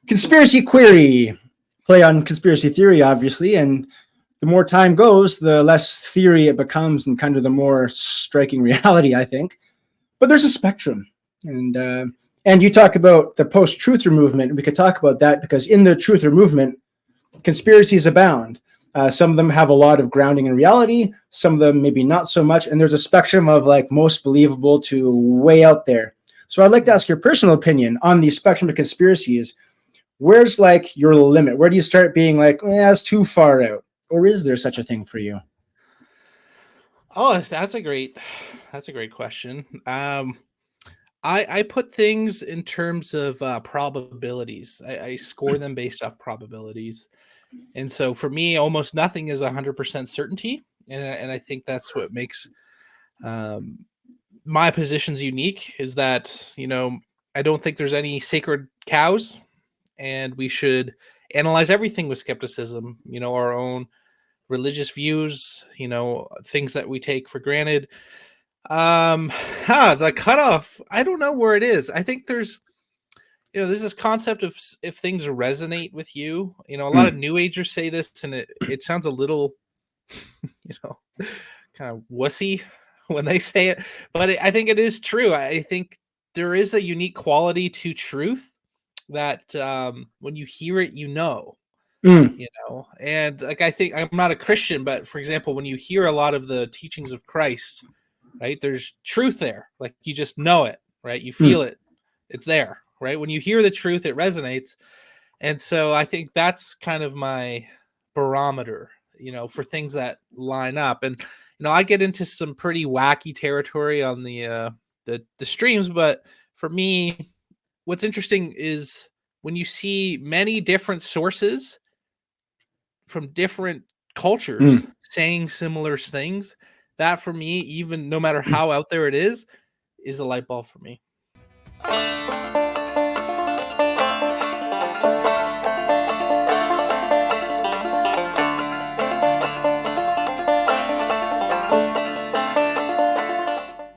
Conspiracy query. Play on conspiracy theory, obviously, and the more time goes, the less theory it becomes and kind of the more striking reality, I think. But there's a spectrum. And you talk about the post-truther movement. We could talk about that because in the truther movement, conspiracies abound. Some of them have a lot of grounding in reality. Some of them maybe not so much. And there's a spectrum of like most believable to way out there. So I'd like to ask your personal opinion on the spectrum of conspiracies. Where's like your limit? Where do you start being like, that's too far out? Or is there such a thing for you? Oh, that's a great question. I put things in terms of probabilities. I score them based off probabilities. And so for me, almost nothing is 100% certainty. And I think that's what makes my positions unique, is that, I don't think there's any sacred cows, and we should analyze everything with skepticism, our own religious views, things that we take for granted. The cutoff, I don't know where it is. I think there's this concept of if things resonate with you. A lot of New Agers say this, and it sounds a little, kind of wussy when they say it, but I think it is true. I think there is a unique quality to truth that when you hear it, and like, I think, I'm not a Christian, but for example, when you hear a lot of the teachings of Christ, right, there's truth there. Like, you just know it, right? You feel it. It's there, right? When you hear the truth, it resonates. And so I think that's kind of my barometer, for things that line up. And, I get into some pretty wacky territory on the streams, but for me, what's interesting is when you see many different sources from different cultures saying similar things, that for me, even no matter how out there it is a light bulb for me.